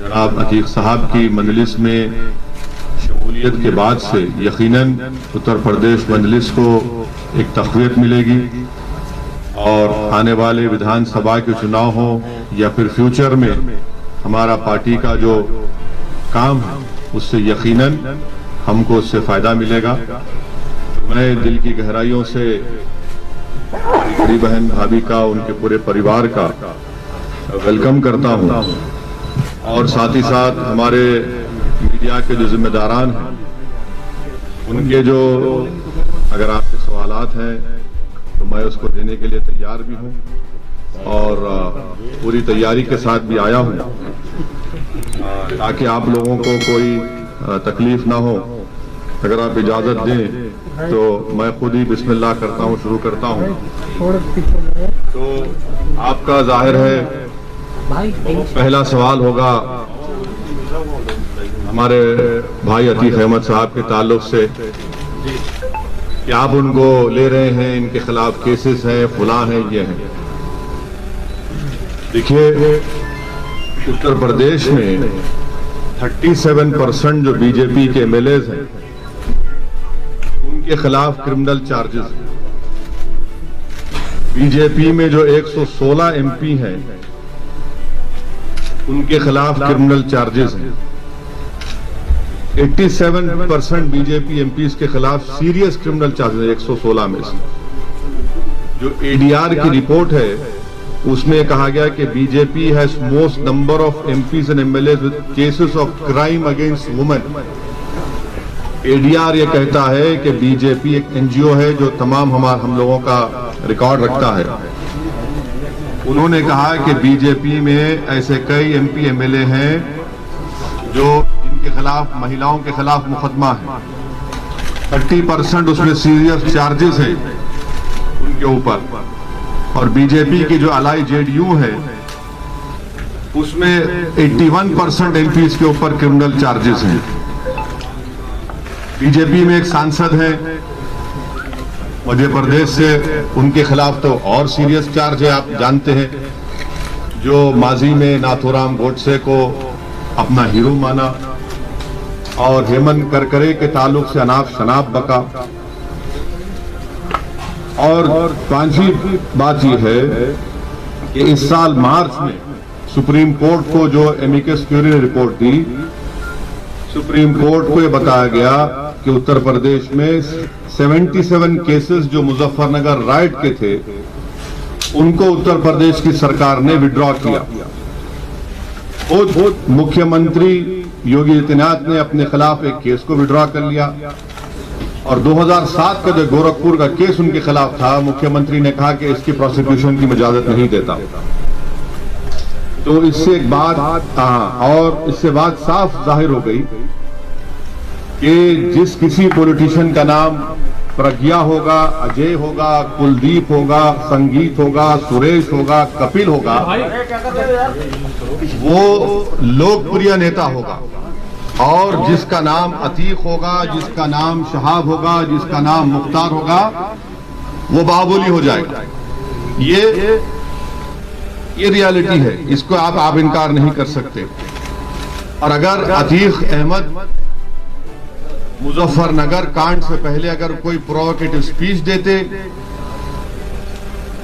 जनाब अतीक साहब की मजलिस में शमूलियत के बाद से यकीनन उत्तर प्रदेश मजलिस को एक तक़वियत मिलेगी और आने वाले विधानसभा के चुनाव हो या फिर फ्यूचर में हमारा पार्टी का जो काम है उससे यकीनन हमको उससे फ़ायदा मिलेगा। मैं दिल की गहराइयों से बड़ी बहन भाभी का, उनके पूरे परिवार का वेलकम करता हूं और साथ ही साथ हमारे मीडिया के जो जिम्मेदारान हैं उनके जो अगर आपके सवालात हैं तो मैं उसको देने के लिए तैयार भी हूं और पूरी तैयारी के साथ भी आया हूं ताकि आप लोगों को कोई तकलीफ ना हो। अगर आप इजाज़त दें तो मैं खुद ही बिस्मिल्लाह करता हूं, शुरू करता हूं। तो आपका जाहिर है पहला सवाल होगा हमारे भाई अतीक अहमद साहब के ताल्लुक से कि आप उनको ले रहे हैं, इनके खिलाफ केसेस हैं, फुला हैं, ये हैं। देखिए उत्तर प्रदेश में 37% जो बीजेपी के एमएलएज हैं उनके खिलाफ क्रिमिनल चार्जेस हैं। बीजेपी में जो 116 एमपी हैं उनके खिलाफ क्रिमिनल चार्जेस हैं। 87% बीजेपी एमपीज के खिलाफ सीरियस क्रिमिनल चार्जेस हैं 116 में से। जो एडीआर की रिपोर्ट है उसमें कहा गया कि BJP has most number of MPs and MLA with cases of crime against women. ADR ये कहता है कि बीजेपी एक एनजीओ है जो तमाम हम लोगों का रिकॉर्ड रखता है। उन्होंने कहा कि बीजेपी में ऐसे कई एमपी एमएलए हैं जो जिनके खिलाफ महिलाओं के खिलाफ मुकदमा है। 30% उसमें सीरियस चार्जेस है उनके ऊपर। और बीजेपी की जो अलाई जेडीयू है उसमें 81% एमपीज के ऊपर क्रिमिनल चार्जेस हैं। बीजेपी में एक सांसद हैं मध्य प्रदेश से, उनके खिलाफ तो और सीरियस चार्ज है। आप जानते हैं जो माजी में नाथूराम गोडसे को अपना हीरो माना और हेमंत करकरे के ताल्लुक से अनाप शनाप बका। और पांचवी बात यह है कि इस साल मार्च में सुप्रीम कोर्ट को जो एमिकस क्यूरी ने रिपोर्ट दी, सुप्रीम कोर्ट को यह बताया गया कि उत्तर प्रदेश में 77 केसेस जो मुजफ्फरनगर राइट के थे उनको उत्तर प्रदेश की सरकार ने विड्रॉ किया। खुद मुख्यमंत्री योगी आदित्यनाथ ने अपने खिलाफ एक केस को विड्रॉ कर लिया और 2007 का जो गोरखपुर का केस उनके खिलाफ था, मुख्यमंत्री ने कहा कि इसकी प्रोसिक्यूशन की इजाजत नहीं देता। तो इससे एक बात और इससे बात साफ जाहिर हो गई कि जिस किसी पॉलिटिशियन का नाम प्रज्ञा होगा, अजय होगा, कुलदीप होगा, संगीत होगा, सुरेश होगा, कपिल होगा, वो लोकप्रिय नेता होगा। और जिसका नाम अतीक होगा, जिसका नाम शहाब होगा, जिसका नाम मुख्तार होगा, वो बाहुबली हो जाएगा। ये रियलिटी है, इसको आप इनकार नहीं कर सकते। और अगर अतीक अहमद मुजफ्फरनगर कांड से पहले अगर कोई प्रोवोकेटिव स्पीच देते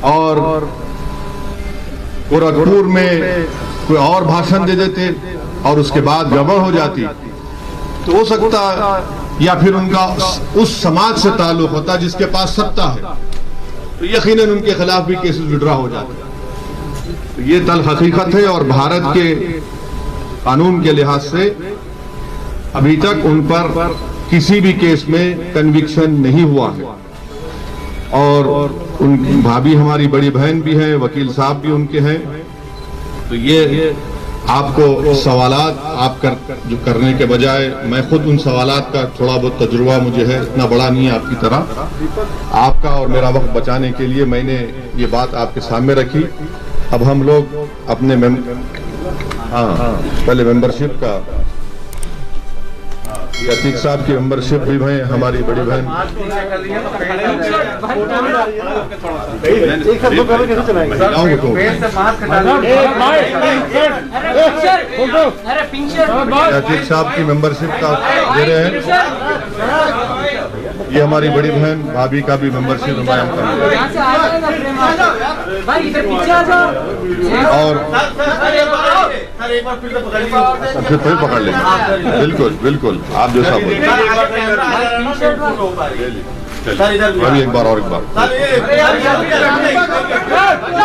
और गोरखपुर में कोई और भाषण दे देते और उसके बाद गड़बड़ हो जाती तो हो सकता या फिर उनका उस समाज से ताल्लुक होता जिसके पास सत्ता है, तो यकीनन उनके खिलाफ भी केसेस विड्रॉ हो जाते। तो ये तल हकीकत है और भारत के कानून के लिहाज से अभी तक उन पर किसी भी केस में कन्विक्शन नहीं हुआ है। और उनकी भाभी हमारी बड़ी बहन भी है, वकील साहब भी उनके हैं। तो ये आपको सवालात आप जो करने के बजाय मैं खुद उन सवालात का थोड़ा बहुत तजुर्बा मुझे है, इतना बड़ा नहीं है आपकी तरह। आपका और मेरा वक्त बचाने के लिए मैंने ये बात आपके सामने रखी। अब हम लोग अपने पहले मेंबरशिप का अतीक साहब की मेंबरशिप भी है, हमारी बड़ी बहन। अतीक साहब की मेंबरशिप का दे रहे हैं। ये हमारी बड़ी बहन भाभी का भी मेंबरशिप हमारे और फिर पकड़ लेंगे। बिल्कुल बिल्कुल, आप जैसा बोले। अभी एक बार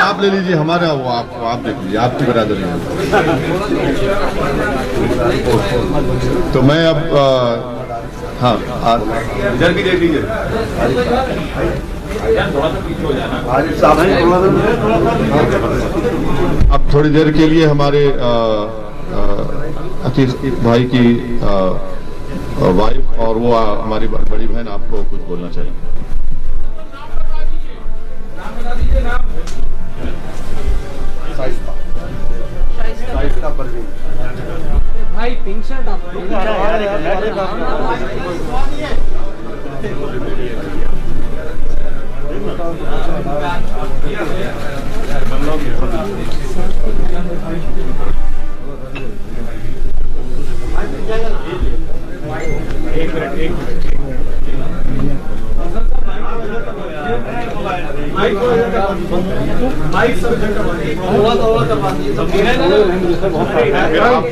आप ले लीजिए, हमारा वो आप देख लीजिए, आपकी बरादरी है। तो मैं अब हाँ इधर भी देख लीजिए। अब थोड़ी देर के लिए हमारे अतीक भाई की वाइफ और वो हमारी बड़ी बहन आपको कुछ बोलना चाहिए। भाई पिंक शर्ट आप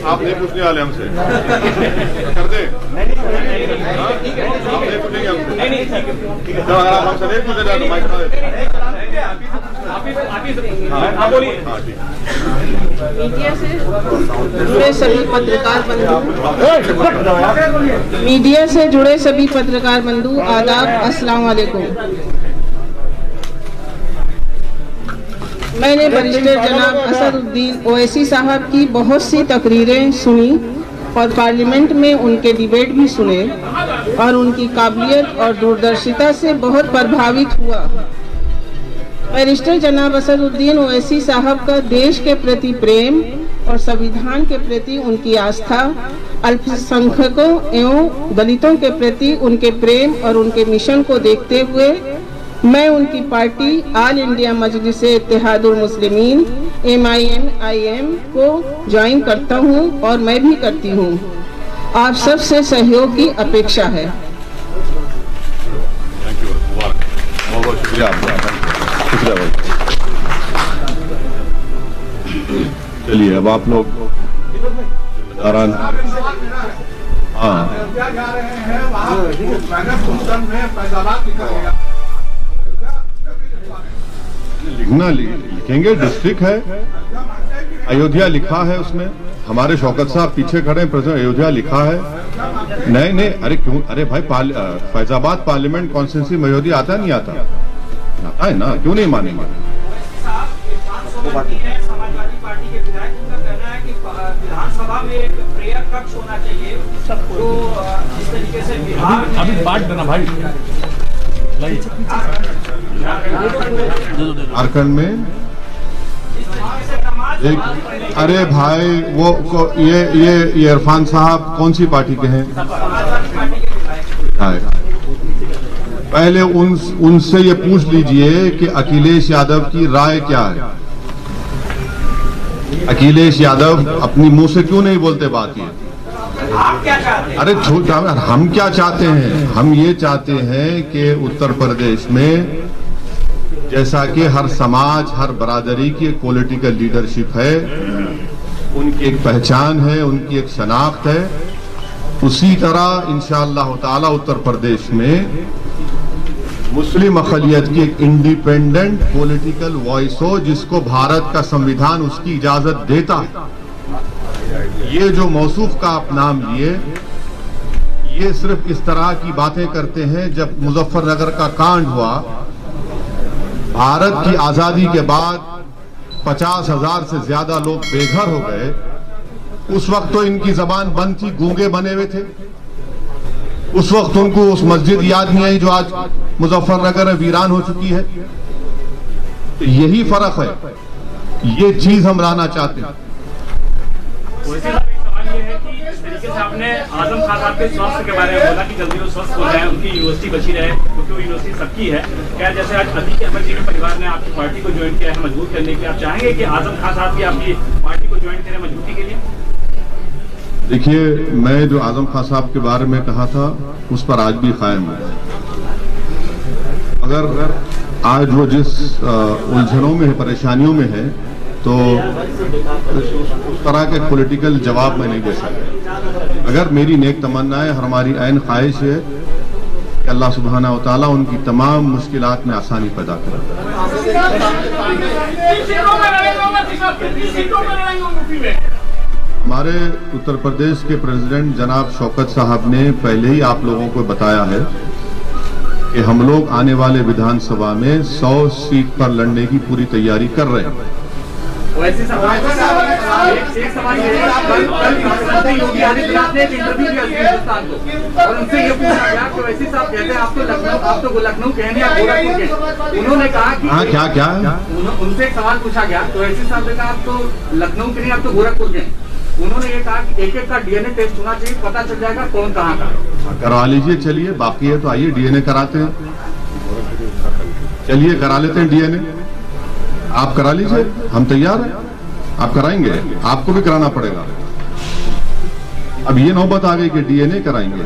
आप नहीं पूछने वाले हमसे, कर दे। आप नहीं पूछेंगे हमसे, तो अगर आप हमसे नहीं पूछे तो माइक मीडिया से जुड़े सभी पत्रकार बंधु आदाब, अस्सलाम वालेकुम। मैंने बैरिस्टर जनाब असदुद्दीन ओवैसी साहब की बहुत सी तकरीरें सुनी और पार्लियामेंट में उनके डिबेट भी सुने और उनकी काबिलियत और दूरदर्शिता से बहुत प्रभावित हुआ। बैरिस्टर जनाब असदुद्दीन ओवैसी साहब का देश के प्रति प्रेम और संविधान के प्रति उनकी आस्था, अल्पसंख्यकों एवं दलितों के प्रति उनके प्रेम और उनके मिशन को देखते हुए मैं उनकी पार्टी ऑल इंडिया मजलिस इत्तेहादुल मुस्लिमीन MIM को ज्वाइन करता हूं और मैं भी करती हूं। आप सब से सहयोग की अपेक्षा है। बहुत शुक्रिया आपका। चलिए अब आप लोग हाँ लिखना लिखेंगे। डिस्ट्रिक्ट है, अयोध्या लिखा है उसमें, हमारे शौकत साहब पीछे खड़े हैं, प्रेसिडेंट अयोध्या लिखा है। नहीं अरे क्यों, अरे भाई फैजाबाद पार्लियामेंट कॉन्स्टिट्यूंसी में अयोध्या आता नहीं आता है ना, क्यों नहीं मानेंगे। समाजवादी पार्टी के विधायक का कहना है कि विधानसभा में एक प्रेयर कक्ष होना चाहिए, तो इस तरीके से बिहार अभी बांट देना भाई। झारखंड में एक, अरे भाई वो ये इरफान साहब कौन सी पार्टी के हैं? पहले उनसे ये पूछ लीजिए कि अखिलेश यादव की राय क्या है। अखिलेश यादव अपनी मुंह से क्यों नहीं बोलते बात ये? अरे हम क्या चाहते हैं? हम ये चाहते हैं कि उत्तर प्रदेश में जैसा कि हर समाज, हर बरादरी की एक पॉलिटिकल लीडरशिप है, उनकी एक पहचान है, उनकी एक शनाख्त है, उसी तरह इंशाअल्लाह ताला उत्तर प्रदेश में मुस्लिम अक़लियत की एक इंडिपेंडेंट पॉलिटिकल वॉइस हो, जिसको भारत का संविधान उसकी इजाजत देता है। ये जो मौसूफ का आप नाम लिए, ये सिर्फ इस तरह की बातें करते हैं। जब मुजफ्फरनगर का कांड हुआ, भारत की आजादी के बाद 50,000 से ज्यादा लोग बेघर हो गए। उस वक्त तो इनकी जबान बंद थी, गूंगे बने हुए थे। उस वक्त उनको उस मस्जिद याद नहीं आई जो आज मुजफ्फरनगर में वीरान हो चुकी है। तो यही फर्क है, ये चीज हम लाना चाहते हैं। सवाल ये है कि तरीके से आपने आजम खान साहब के स्वास्थ्य के बारे में बोला कि जल्दी वो स्वस्थ हो जाए, उनकी यूनिवर्सिटी बची रहे, क्योंकि वो यूनिवर्सिटी सबकी है। क्या जैसे आज अतीक अहमद जी के परिवार ने आपकी पार्टी को ज्वाइन किया है मजबूत करने के, आप चाहेंगे कि आजम खान साहब भी आपकी पार्टी को ज्वाइन करें मजबूती के लिए? देखिए, मैं जो आजम खान साहब के बारे में कहा था उस पर आज भी कायम है। अगर आज वो जिस उलझनों में है, परेशानियों में है, तो उस तरह के पॉलिटिकल जवाब मैं नहीं दे सकता। अगर मेरी नेक तमन्ना है, हमारी ऐन ख्वाहिश है कि अल्लाह सुब्हाना व तआला उनकी तमाम मुश्किलात में आसानी पैदा करे। हमारे उत्तर प्रदेश के प्रेसिडेंट जनाब शौकत साहब ने पहले ही आप लोगों को बताया है कि हम लोग आने वाले विधानसभा में 100 सीट पर लड़ने की पूरी तैयारी कर रहे हैं। वैसे सवाल एक सवाल मुख्यमंत्री योगी आदित्यनाथ ने एक इंटरव्यू दिया हिंदुस्तान को और उनसे ये पूछा गया कि वैसे साहब कहते हैं आप तो लखनऊ के हैं या गोरखपुर के। उन्होंने कहा कि हाँ क्या उनसे एक सवाल पूछा गया तो वैसे साहब ने कहा आप तो लखनऊ के नहीं, आप तो गोरखपुर के। उन्होंने ये कहा कि एक का डीएनए टेस्ट होना चाहिए, पता चल जाएगा कौन कहाँ का। करवा लीजिए, चलिए, बाकी है तो आइए डीएनए कराते हैं। चलिए करा लेते हैं डीएनए, आप करा लीजिए, हम तैयार हैं। आप कराएंगे, आपको भी कराना पड़ेगा। अब ये नौबत आ गई कि डीएनए कराएंगे,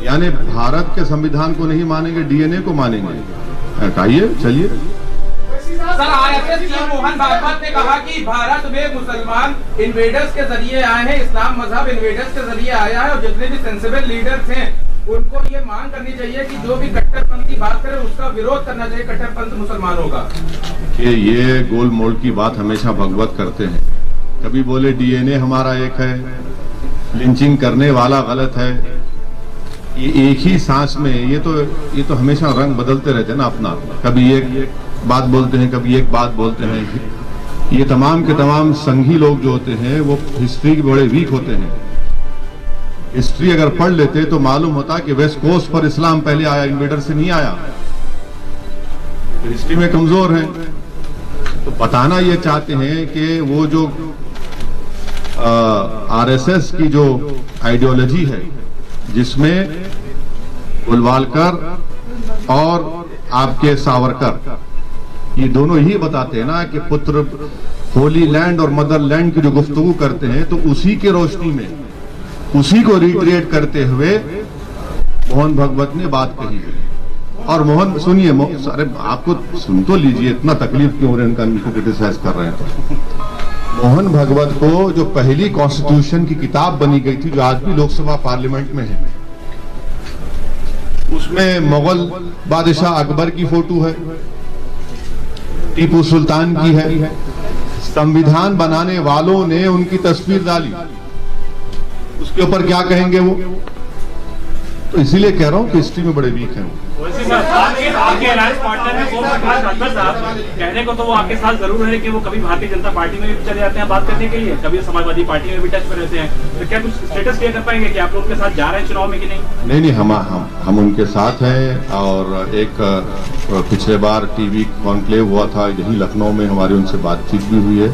यानी भारत के संविधान को नहीं मानेंगे, डीएनए को मानेंगे। आइए, चलिए। Sir, IFS chief Mohan Bhagwat ने कहा कि भारत में मुसलमान इन्वेडर्स के जरिए आए हैं, इस्लाम मजहब इन्वेडर्स के जरिए आया है और जितने भी सेंसिबल लीडर्स हैं उनको ये मांग करनी चाहिए कि जो भी कट्टरपंथ की बात करे उसका विरोध करना चाहिए कट्टरपंथ मुसलमानों का। कि ये गोल मोल की बात हमेशा भगवत करते हैं। कभी बोले डीएनए हमारा एक है, लिंचिंग करने वाला गलत है। ये एक ही सांस में ये तो हमेशा रंग बदलते रहते हैं ना अपना। कभी एक बात बोलते हैं, कभी एक बात बोलते हैं। ये तमाम के तमाम संघी लोग जो होते हैं वो हिस्ट्री के बड़े वीक होते हैं। हिस्ट्री अगर पढ़ लेते तो मालूम होता कि वेस्ट कोस्ट पर इस्लाम पहले आया, इन्वेडर से नहीं आया। तो हिस्ट्री में कमजोर है। तो बताना ये चाहते हैं कि वो जो आरएसएस की जो आइडियोलॉजी है जिसमें गोलवालकर और आपके सावरकर ये दोनों ही बताते हैं ना कि पुत्र होली लैंड और मदरलैंड की जो गुफ्तगू करते हैं, तो उसी के रोशनी में उसी को रिट्रेट करते हुए मोहन भागवत ने बात कही है। और मोहन सुनिए, अरे आपको सुन तो लीजिए, इतना तकलीफ क्यों हो रहा है, इनको क्रिटिसाइज कर रहे हैं। तो मोहन भागवत को जो पहली कॉन्स्टिट्यूशन की किताब बनी गई थी जो आज भी लोकसभा पार्लियामेंट में है, उसमें मुगल बादशाह अकबर की फोटो है, टीपू सुल्तान की है। संविधान बनाने वालों ने उनकी तस्वीर डाली, उसके ऊपर क्या कहेंगे वो? तो इसीलिए कह रहा हूं कि हिस्ट्री में बड़े वीक हैं वो। आपके अलायंस पार्टनर है ओम प्रकाश राठौर साहब, कहने को तो वो आपके साथ जरूर है कि वो कभी भारतीय जनता पार्टी में भी चले जाते हैं बात करने के लिए, कभी समाजवादी पार्टी में भी टच में रहते हैं। तो क्या कुछ स्टेटस क्लियर कर पाएंगे कि आप लोग उनके साथ जा रहे हैं चुनाव में कि नहीं? नहीं, हम उनके साथ हैं। और एक पिछले बार टीवी कॉन्क्लेव हुआ था यही लखनऊ में, हमारी उनसे बातचीत भी हुई है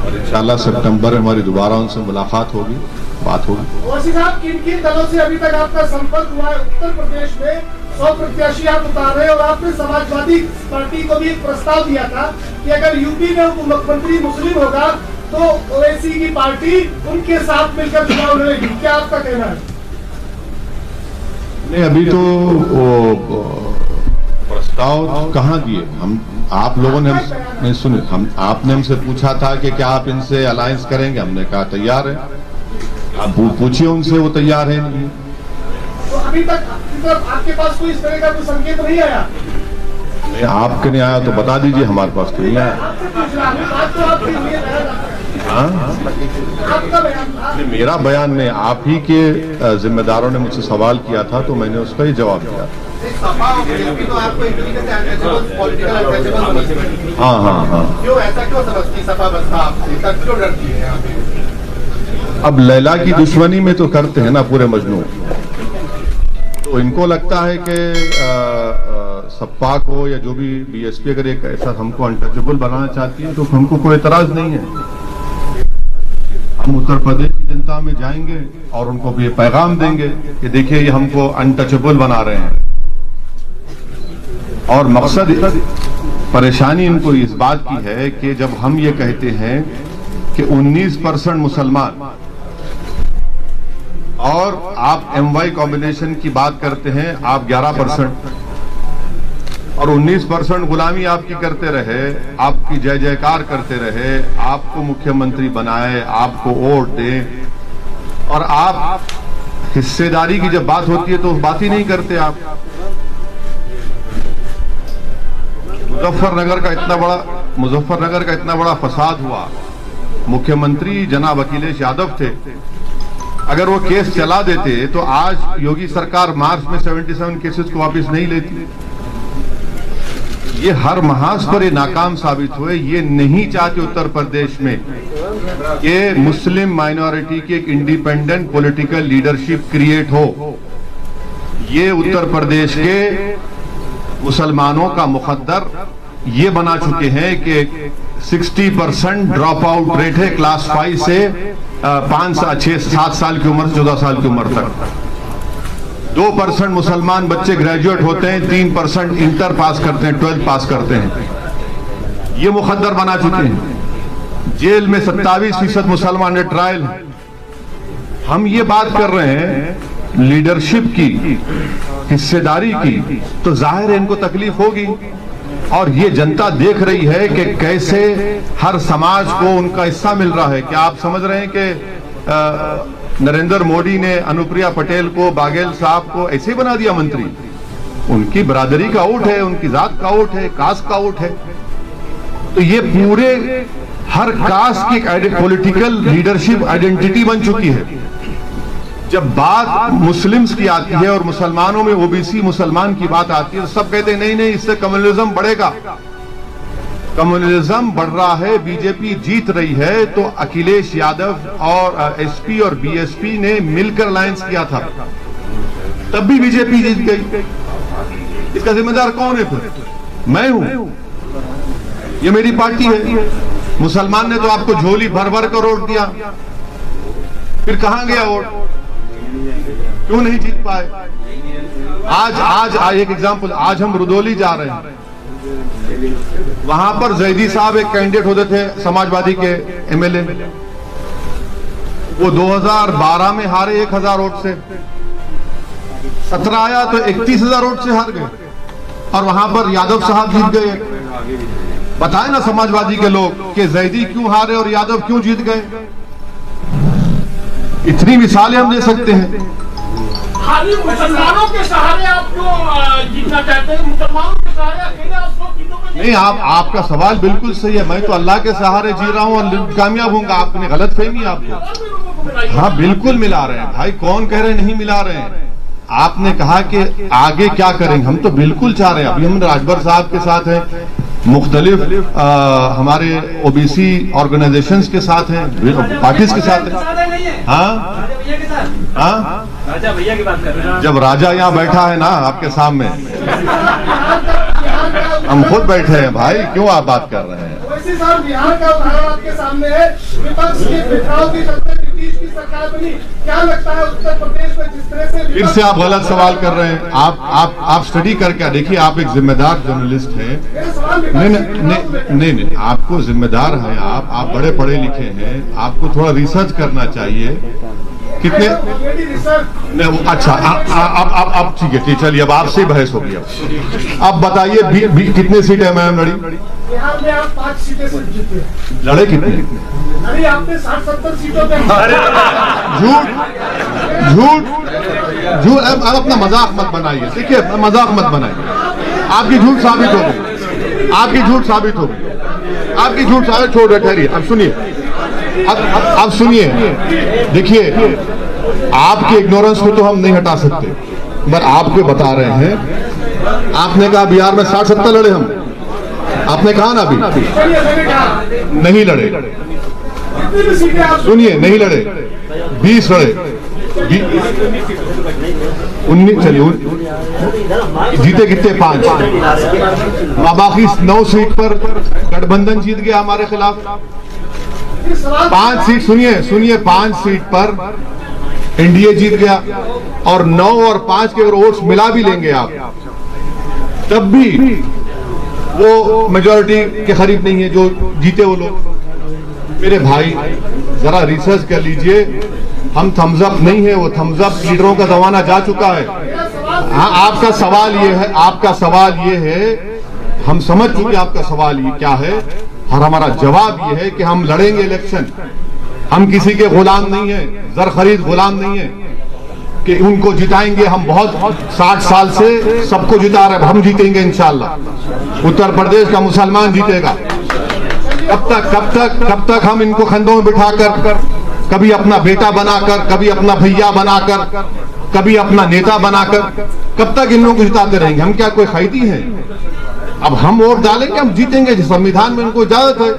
और इंशाल्लाह सितंबर में हमारी दोबारा उनसे मुलाकात होगी, बात होगी। ओवैसी साहब, किन दलों से अभी तक आपका संपर्क हुआ है? उत्तर प्रदेश में 100 प्रत्याशी आप उतार रहे हैं और आपने समाजवादी पार्टी को भी एक प्रस्ताव दिया था कि अगर यूपी में उप मुख्यमंत्री मुस्लिम होगा तो ओवैसी की पार्टी उनके साथ मिलकर चुनाव लड़ेगी। क्या आपका कहना है? नहीं, अभी तो वो प्रस्ताव कहाँ दिए हम? आप लोगों ने नहीं सुने, आपने हमसे पूछा था कि क्या आप इनसे अलायंस करेंगे, हमने कहा तैयार है। आप पूछिए उनसे, वो तैयार है नहीं। तो अभी तक आपके पास कोई इस तरह का कोई संकेत नहीं आया? नहीं, आपके नहीं आया तो बता दीजिए, हमारे पास तो नहीं आया। मेरा बयान नहीं, आप ही के जिम्मेदारों ने मुझसे सवाल किया था तो मैंने उसका ही जवाब दिया। हाँ। क्यों ऐसा क्यों समझती सपा बसपा आपसे, क्यों डरती है? अब लैला की दुश्मनी में तो करते हैं ना पूरे मजनू। तो इनको लगता है कि सपा को या जो भी बीएसपी अगर एक ऐसा हमको अनटचेबल बनाना चाहती है तो हमको कोई एतराज नहीं है। हम उत्तर प्रदेश की जनता में जाएंगे और उनको ये पैगाम देंगे कि देखिए ये हमको अनटचेबल बना रहे हैं। और मकसद परेशानी इनको इस बात की है कि जब हम ये कहते हैं कि 19% मुसलमान और आप MY कॉम्बिनेशन की बात करते हैं, आप 11% और 19% गुलामी आपकी करते रहे, आपकी जय जयकार करते रहे, आपको मुख्यमंत्री बनाए, आपको वोट दे, और आप हिस्सेदारी की जब बात होती है तो बात ही नहीं करते आप। मुजफ्फरनगर का इतना बड़ा फसाद हुआ, मुख्यमंत्री जनाब अखिलेश यादव थे, अगर वो केस चला देते तो आज योगी सरकार मार्च में 77 केसेस को वापस नहीं लेती। ये हर महाज पर ये नाकाम साबित हुए। ये नहीं चाहते उत्तर प्रदेश में कि मुस्लिम माइनॉरिटी की एक इंडिपेंडेंट पॉलिटिकल लीडरशिप क्रिएट हो। ये उत्तर प्रदेश के मुसलमानों का मुकद्दर ये बना चुके हैं कि 60% ड्रॉप आउट रेट है क्लास 5 से 5-6-7 साल की उम्र से 14 साल की उम्र तक। 2% मुसलमान बच्चे ग्रेजुएट होते हैं, 3% इंटर पास करते हैं, 12th पास करते हैं। ये मुकद्दर बना चुके हैं। जेल में 27% मुसलमान ने ट्रायल। हम ये बात कर रहे हैं लीडरशिप की, हिस्सेदारी की, तो जाहिर है इनको तकलीफ होगी। और ये जनता देख रही है कि कैसे हर समाज को उनका हिस्सा मिल रहा है। क्या आप समझ रहे हैं कि नरेंद्र मोदी ने अनुप्रिया पटेल को, बाघेल साहब को ऐसे बना दिया मंत्री? उनकी बरादरी का वोट है, उनकी जात का वोट है, कास्ट का वोट है। तो ये पूरे हर कास्ट की पॉलिटिकल लीडरशिप आइडेंटिटी बन चुकी है। जब बात मुस्लिम्स की आती है और मुसलमानों में ओबीसी मुसलमान की बात आती है तो सब कहते हैं नहीं नहीं, इससे कम्युनलिज्म बढ़ेगा। कम्युनलिज्म बढ़ रहा है, बीजेपी जीत रही है। तो अखिलेश यादव और एसपी और बीएसपी ने मिलकर अलायंस किया था, तब भी बीजेपी जीत गई। इसका जिम्मेदार कौन है फिर? मैं हूं, ये मेरी पार्टी है। मुसलमान ने तो आपको झोली भर भर कर वोट दिया, फिर कहां गया वोट? क्यों नहीं जीत पाए? आज एक एग्जांपल, आज हम रुदौली जा रहे हैं, वहां पर जैदी साहब एक कैंडिडेट होते थे समाजवादी के एमएलए, वो 2012 में हारे 1000 वोट से, 17 आया तो 31,000 वोट से हार गए, और वहां पर यादव साहब जीत गए। बताए ना समाजवादी के लोग कि जैदी क्यों हारे और यादव क्यों जीत गए। इतनी मिसालें हम दे सकते हैं। खाली मुसलमानों के सहारे आप क्यों जीतना चाहते हैं? मुसलमानों के सहारे अकेले आप 100 सीटों में नहीं, आपका सवाल बिल्कुल सही है। मैं तो अल्लाह के सहारे जी रहा हूं और कामयाब होऊंगा। आपने गलत फहमी आपको। हाँ बिल्कुल मिला रहे हैं भाई, कौन कह रहे नहीं मिला रहे हैं। आपने कहा कि आगे क्या करेंगे, हम तो बिल्कुल चाह रहे हैं। अभी हम राजभर साहब के साथ हैं, मुख्तलिफ हमारे ओबीसी ऑर्गेनाइजेशंस के साथ हैं, पार्टीज के साथ हैं। हाँ हाँ, राजा भैया की बात कर रहे हैं। जब राजा यहाँ बैठा है ना आपके सामने, हम खुद बैठे हैं भाई, क्यों आप बात कर रहे हैं? वैसे साहब बिहार का उदाहरण आपके सामने है। विपक्ष के बिखराव की चलते नीतीश की सरकार बनी। क्या लगता है उत्तर प्रदेश में जिस तरह से फिर से आप गलत सवाल कर रहे हैं। आप स्टडी करके देखिए, आप एक जिम्मेदार जर्नलिस्ट हैं। नहीं, आपको जिम्मेदार हैं आप बड़े पढ़े लिखे हैं, आपको थोड़ा रिसर्च करना चाहिए। कितने अच्छा, अब ठीक है, चलिए अब आपसे बहस होगी। अब बताइए कितने सीट एमआईएम लड़ी? बिहार में आप 5 सीटें से जीते। लड़े कितने? अरे आपने 60-70 सीटों पे झूठ। अब अपना मजाक मत बनाइए। देखिए, मजाक मत बनाइए। आपकी झूठ साबित हो गई, आपकी झूठ साबित हो गई, आपकी झूठ साबित। छोड़ ठहरिए, अब सुनिए, अब सुनिए। देखिए, आपकी इग्नोरेंस को तो हम नहीं हटा सकते, पर आपको बता रहे हैं। आपने कहा बिहार में 60-70 लड़े हम, आपने कहा ना अभी नहीं लड़े। सुनिए, नहीं लड़े, 20 लड़े, 19, चलिए जीते कितने? 5। बाकी 9 सीट पर गठबंधन जीत गया हमारे खिलाफ। फिर सवाल 5 सीट, सुनिए 5 सीट पर एनडीए जीत गया और 9 और 5 के अगर वोट्स मिला भी लेंगे आप, तब भी वो मेजॉरिटी के करीब नहीं है जो जीते वो लोग। मेरे भाई जरा रिसर्च कर लीजिए, हम थम्स अप नहीं है, वो थम्स अप लीडरों का जमाना जा चुका है। हाँ, आपका सवाल ये है, हम समझ चुके आपका सवाल ये क्या है, और हमारा जवाब ये है कि हम लड़ेंगे इलेक्शन। हम किसी के गुलाम नहीं है, जर खरीद गुलाम नहीं है कि उनको जिताएंगे। हम बहुत 60 साल से सबको जिता रहे, हम जीतेंगे इंशाल्लाह। उत्तर प्रदेश का मुसलमान जीतेगा। कब तक हम इनको कंधों में बिठाकर, कभी अपना बेटा बनाकर, कभी अपना भैया बनाकर, कभी अपना नेता बनाकर, कब तक इन लोगों को जिताते रहेंगे? हम क्या कोई खैदी हैं? अब हम वोट डालेंगे, हम जीतेंगे। संविधान में उनको इजाजत है,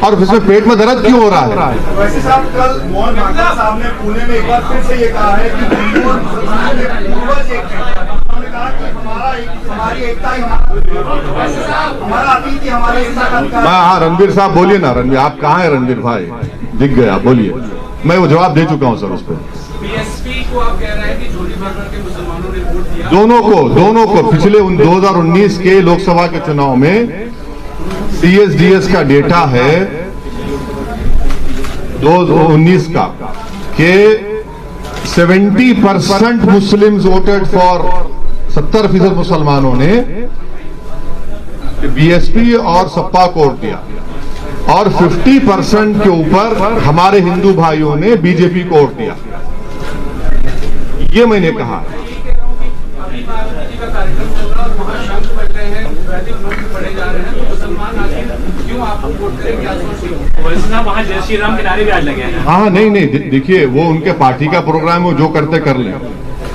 और इसमें पेट में दर्द क्यों हो रहा है? वैसे साहब, कल मोहन भागवत साहब ने पुणे में एक बार फिर से ये कहा है कि हिंदू और मुसलमान के पूर्वज एक हैं। उन्होंने कहा कि हमारी एकता ही हमारा अतीत ही हमारी एकता का अधिकार है। हाँ, रणबीर साहब बोलिए ना। रणबीर, आप कहाँ हैं? रणबीर भाई दिख गया, बोलिए। मैं वो जवाब दे चुका हूँ सर उस पर। बीएसपी को आप कह रहे हैं कि झोली भर के मुसलमानों ने वोट दिया। दोनों को पिछले 2019 के लोकसभा के चुनाव में CSDS का डेटा है 2019 का कि 70% मुस्लिम्स वोटेड फॉर, 70% मुसलमानों ने बीएसपी और सपा को वोट दिया, और 50% के ऊपर हमारे हिंदू भाइयों ने बीजेपी को वोट दिया। ये मैंने कहा। अभी बाबूजी का कार्यक्रम चल रहा है और वहाँ शंख बज रहे हैं, वैदिक मंत्र पढ़े जा रहे हैं, तो मुसलमान आखिर क्यों आपको वोट करें? क्या सोचते हो? वैसे ना वहाँ जय श्री राम के नारे भी आज लगे हैं। हाँ, नहीं, देखिए वो उनके पार्टी का प्रोग्राम है, जो करते कर लें।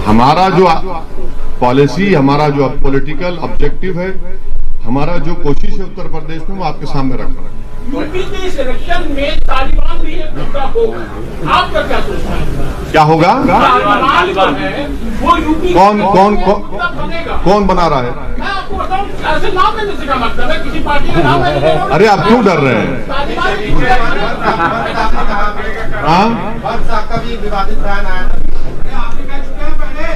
हमारा जो पॉलिसी, हमारा जो पॉलिटिकल ऑब्जेक्टिव है, हमारा जो कोशिश है उत्तर प्रदेश में, वो आपके सामने रख रहे हैं। यूपी के सिलेक्शन में तालिबान भी एक मुद्दा होगा, आपका क्या सोचना है? क्या होगा? तालिबान है वो यूपी कौन बना रहा है? मैं आपको बताऊं, ऐसे नाम लेने से क्या मतलब है? किसी पार्टी का नाम लेने से अरे आप क्यों डर रहे हैं? हाँ, का भी विवादित बयान आया।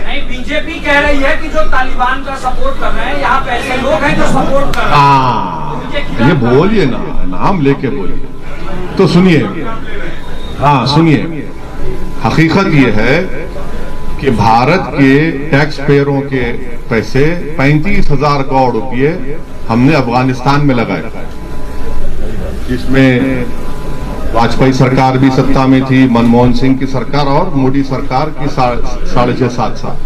नहीं, बीजेपी कह रही है कि जो तालिबान का सपोर्ट कर रहे हैं, यहाँ पे ऐसे लोग हैं जो सपोर्ट कर रहे हैं। ये बोलिए ना, नाम लेके बोलिए। तो सुनिए, हाँ सुनिए, हकीकत ये है कि भारत के टैक्स पेयरों के पैसे 35,000 करोड़ रुपये हमने अफगानिस्तान में लगाए, जिसमें वाजपेयी सरकार भी सत्ता में थी, मनमोहन सिंह की सरकार और मोदी सरकार की 6.5-7 साल।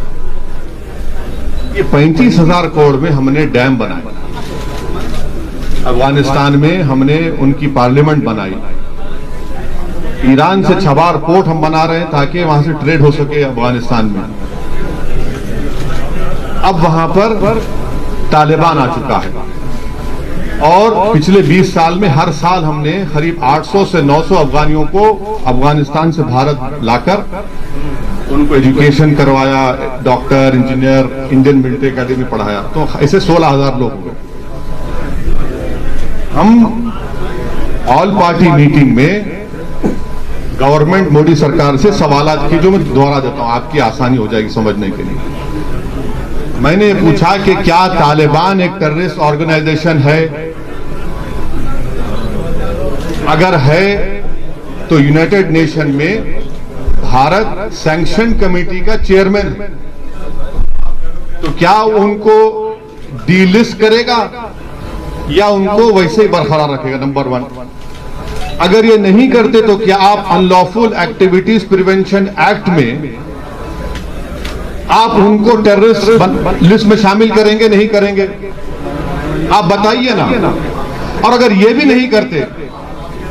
ये 35,000 करोड़ में हमने डैम बनाए, अफगानिस्तान में हमने उनकी पार्लियामेंट बनाई, ईरान से छबार पोर्ट हम बना रहे हैं ताकि वहां से ट्रेड हो सके अफगानिस्तान में। अब वहां पर तालिबान आ चुका है, और पिछले 20 साल में हर साल हमने करीब 800 से 900 अफगानियों को अफगानिस्तान से भारत लाकर उनको एजुकेशन करवाया, doctor, engineer, Indian military academy पढ़ाया। तो ऐसे 16,000 लोग हुए। हम ऑल पार्टी मीटिंग में गवर्नमेंट मोदी सरकार से सवालात की, जो मैं दोहरा देता हूं, आपकी आसानी हो जाएगी समझने के लिए। मैंने पूछा कि क्या तालिबान एक टेररिस्ट ऑर्गेनाइजेशन है? अगर है तो यूनाइटेड नेशन में भारत सैंक्शन कमेटी का चेयरमैन है, तो क्या उनको डीलिस्ट करेगा या उनको वैसे ही बरकरार रखेगा? नंबर 1। अगर ये नहीं करते तो क्या आप अनलॉफुल एक्टिविटीज प्रिवेंशन एक्ट में आप उनको टेररिस्ट लिस्ट में शामिल करेंगे, नहीं करेंगे? आप बताइए ना। और अगर ये भी नहीं करते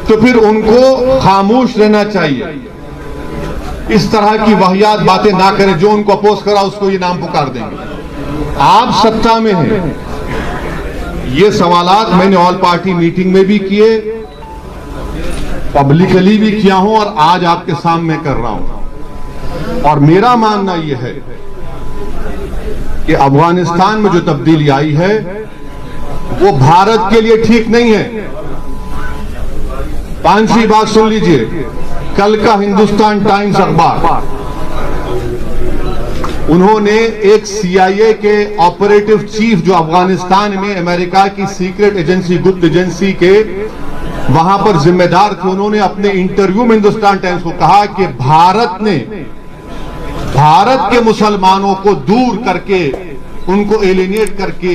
तो फिर उनको खामोश रहना चाहिए, इस तरह की वाहियात बातें ना करें। जो उनको अपोज करा उसको ये नाम पुकार देंगे। आप सत्ता में हैं। ये सवालात मैंने ऑल पार्टी मीटिंग में भी किए, पब्लिकली भी किया हूं, और आज आपके सामने कर रहा हूं। और मेरा मानना यह है कि अफगानिस्तान में जो तब्दीली आई है वो भारत के लिए ठीक नहीं है। पांचवी बात सुन लीजिए, कल का हिंदुस्तान टाइम्स अखबार, उन्होंने एक CIA के ऑपरेटिव चीफ जो अफगानिस्तान में अमेरिका की सीक्रेट एजेंसी, गुप्त एजेंसी के वहां पर जिम्मेदार थे, उन्होंने अपने इंटरव्यू में हिंदुस्तान टाइम्स को कहा कि भारत ने भारत के मुसलमानों को दूर करके, उनको एलिनेट करके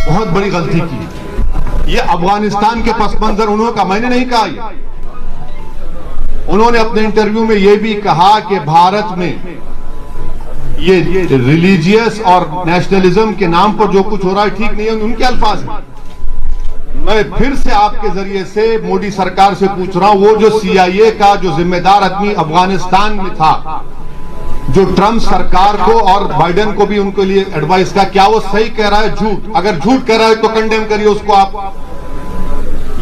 बहुत बड़ी गलती की। ये अफगानिस्तान के पस मंजर उन्होंने कहा, मैंने नहीं कहा ये। उन्होंने अपने इंटरव्यू में यह भी कहा कि भारत में ये रिलीजियस और नेशनलिज्म के नाम पर जो कुछ हो रहा है ठीक नहीं है, उनके अल्फाज हैं। मैं फिर से आपके जरिए से मोदी सरकार से पूछ रहा हूं, वो जो CIA का जो जिम्मेदार आदमी अफगानिस्तान में था, जो ट्रंप सरकार को और बाइडेन को भी उनके लिए एडवाइस का, क्या वो सही कह रहा है झूठ? अगर झूठ कह रहा है तो कंडेम करिए उसको आप।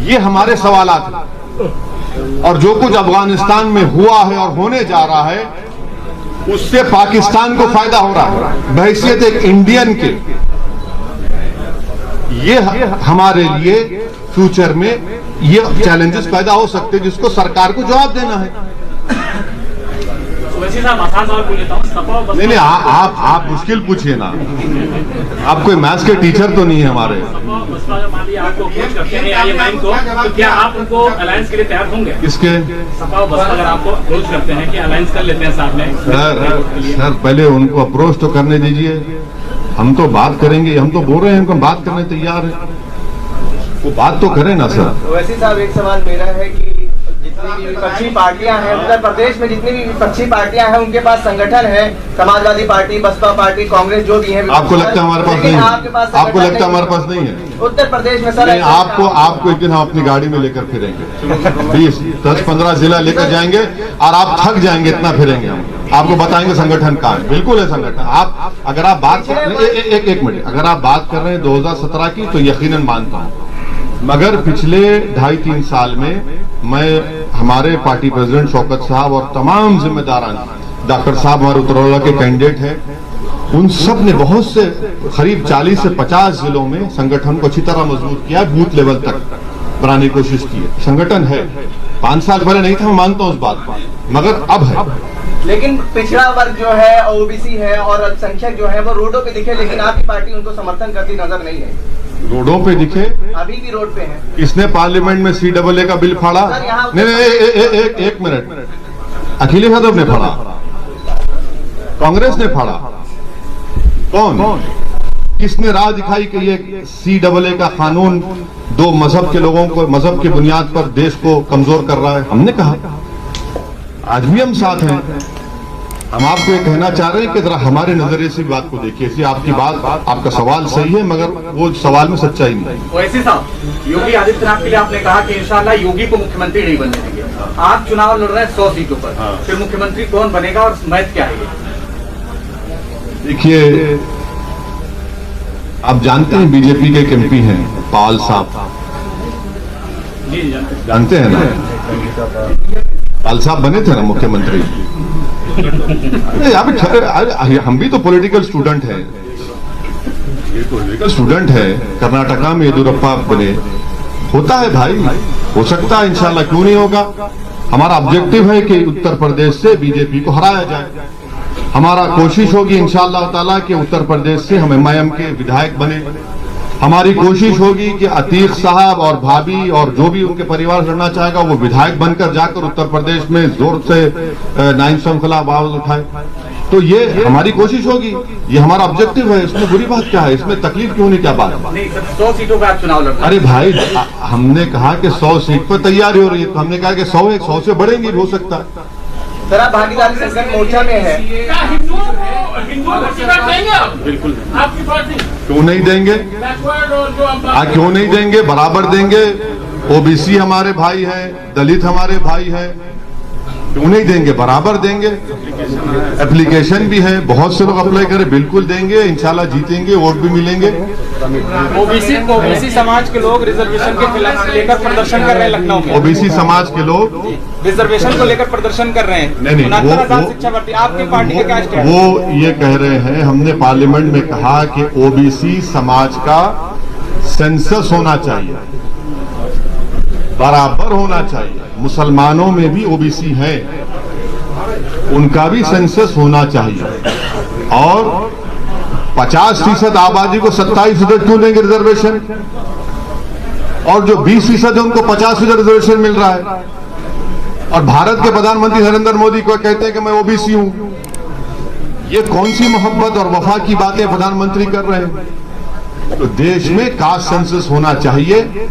ये हमारे सवालात हैं। और जो कुछ अफगानिस्तान में हुआ है और होने जा रहा है, उससे पाकिस्तान को फायदा हो रहा है। बहैसियत एक इंडियन के ये हमारे लिए फ्यूचर में ये चैलेंजेस पैदा हो सकते हैं, जिसको सरकार को जवाब देना है। नहीं नहीं, आप मुश्किल पूछिए ना, आप कोई मैथ्स के टीचर तो नहीं है हमारे। आपको अप्रोच करते हैं IMIM को, तो क्या आप उनको अलायंस के लिए तैयार होंगे? किसके? अगर आपको अप्रोच करते हैं कि अलायंस कर लेते हैं साथ में। सर पहले उनको अप्रोच तो करने दीजिए, हम तो बात करेंगे। हम तो बोल रहे हैं उनको बात करने तैयार है, वो बात तो करें ना सर। वैसे साहब एक सवाल मेरा है कि जितनी भी विपक्षी पार्टियां हैं उत्तर प्रदेश में, जितनी भी विपक्षी पार्टियां हैं उनके पास संगठन है, समाजवादी पार्टी, बसपा पार्टी, कांग्रेस, जो भी है। आपको लगता है हमारे पास नहीं है? आपको लगता है हमारे पास नहीं है? उत्तर प्रदेश में सर आपको एक दिन हम अपनी गाड़ी में लेकर फिरेंगे, 10-15 जिला लेकर जाएंगे और आप थक जाएंगे इतना फिरेंगे हम। आपको बताएंगे संगठन कहाँ है। बिल्कुल है संगठन। आप अगर आप बात कर रहे हैं, एक मिनट, अगर आप बात कर रहे हैं 2017 की, तो यकीनन मानता हूँ। मगर पिछले 2.5-3 साल में मैं हमारे पार्टी प्रेसिडेंट शौकत साहब और तमाम जिम्मेदारान, डॉक्टर साहब हमारे उत्तरवाला के कैंडिडेट हैं, उन सब ने बहुत से करीब 40 से 50 जिलों में संगठन को अच्छी तरह मजबूत किया, बूथ लेवल तक बनाने की कोशिश की है। संगठन है, 5 साल पहले नहीं था, मैं मानता हूँ उस बात को, मगर अब है। लेकिन पिछड़ा वर्ग जो है, OBC है और अल्पसंख्यक जो है वो रोडों पे दिखे, लेकिन आपकी पार्टी उनको समर्थन करती नजर नहीं है। रोडों पे दिखे? अभी भी रोड पे है। किसने पार्लियामेंट में CAA का बिल फाड़ा? नहीं, एक मिनट, अखिलेश यादव ने फाड़ा, कांग्रेस ने फाड़ा। कौन? किसने राह दिखाई कि ये CAA का कानून 2 मजहब के लोगों को मजहब की बुनियाद पर देश को कमजोर कर रहा है? हमने कहा। आज भी हम साथ हैं। हम आपको ये कहना चाह रहे हैं कि जरा हमारे नजरिए से बात को देखिए। इसलिए आपकी बात, आपका सवाल सही है, मगर वो सवाल में सच्चाई नहीं है। वैसे साहब, योगी आदित्यनाथ के लिए आपने कहा कि इंशाल्लाह योगी को मुख्यमंत्री नहीं बनने देंगे। आप चुनाव लड़ रहे हैं 100 सीटों पर, फिर मुख्यमंत्री कौन बनेगा और मैथ क्या है? देखिए, आप जानते हैं बीजेपी के एक MP हैं पाल साहब, जानते हैं ना? पाल साहब बने थे ना मुख्यमंत्री। हम भी तो पॉलिटिकल स्टूडेंट हैं, ये पॉलिटिकल स्टूडेंट है। कर्नाटका में येदियुरप्पा बने, होता है भाई, हो सकता है, इंशाल्लाह क्यों नहीं होगा। हमारा ऑब्जेक्टिव है कि उत्तर प्रदेश से बीजेपी को हराया जाए। हमारा कोशिश होगी इंशाअल्लाह ताला कि उत्तर प्रदेश से हम MIM के विधायक बने। हमारी कोशिश होगी कि अतीक साहब और भाभी और जो भी उनके परिवार लड़ना चाहेगा वो विधायक बनकर जाकर उत्तर प्रदेश में जोर से नाइंसाफी के खिलाफ आवाज उठाए। तो ये हमारी कोशिश होगी, ये हमारा ऑब्जेक्टिव है। इसमें बुरी बात क्या है? इसमें तकलीफ क्यों नहीं? क्या बात है? 100 सीटों पर आप चुनाव लड़ रहे हैं। अरे भाई, हमने कहा कि 100 सीट पर तैयारी हो रही है, तो हमने कहा कि 100 से बढ़ेंगी, हो सकता है। जरा भागीदारी संकट मोर्चा में है, हिंदुओं को टिकट देंगे आप? बिल्कुल आपकी पार्टी क्यों नहीं देंगे? क्यों नहीं देंगे? बराबर देंगे। OBC हमारे भाई हैं, दलित हमारे भाई हैं, क्यों नहीं देंगे? बराबर देंगे। एप्लीकेशन भी है, बहुत से लोग अप्लाई करें, बिल्कुल देंगे, इंशाल्लाह जीतेंगे, वोट भी मिलेंगे। ओबीसी समाज के लोग रिजर्वेशन के खिलाफ लेकर प्रदर्शन कर रहे हैं लखनऊ में। OBC समाज के लोग रिजर्वेशन को लेकर प्रदर्शन कर रहे हैं। नहीं, 69,000 शिक्षा भर्ती, आपकी पार्टी का क्या स्टैंड? वो ये कह रहे हैं, हमने पार्लियामेंट में कहा कि OBC समाज का सेंसस होना चाहिए, बराबर होना चाहिए। मुसलमानों में भी ओबीसी है, उनका भी सेंसस होना चाहिए। और 50% आबादी को 27% क्यों देंगे रिजर्वेशन, और जो 20% है उनको 50% रिजर्वेशन मिल रहा है। और भारत के प्रधानमंत्री नरेंद्र मोदी को कहते हैं कि मैं ओबीसी हूं। ये कौन सी मोहब्बत और वफा की बातें प्रधानमंत्री कर रहे हैं। तो देश में कास्ट सेंसस होना चाहिए,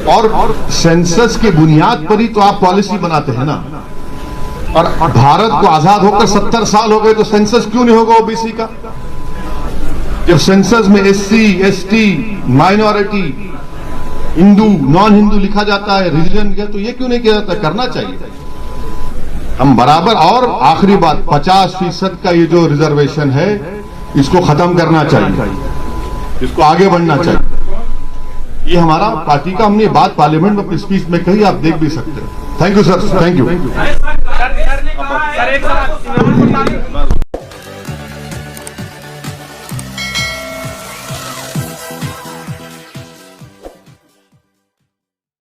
और सेंसस की बुनियाद पर ही तो आप पॉलिसी बनाते हैं ना। और भारत को आजाद होकर 70 साल हो गए, तो सेंसस क्यों नहीं होगा ओबीसी का। जब सेंसस में SC, ST, minority, Hindu, non Hindu लिखा जाता है, रिलीजन का, तो ये क्यों नहीं किया जाता। करना चाहिए हम बराबर। और आखिरी बात, 50% का ये जो रिजर्वेशन है इसको खत्म करना चाहिए, इसको आगे बढ़ना चाहिए। ये हमारा पार्टी का, हमने बात पार्लियामेंट में अपनी स्पीच में कही, आप देख भी सकते हैं। Thank you sir, thank you.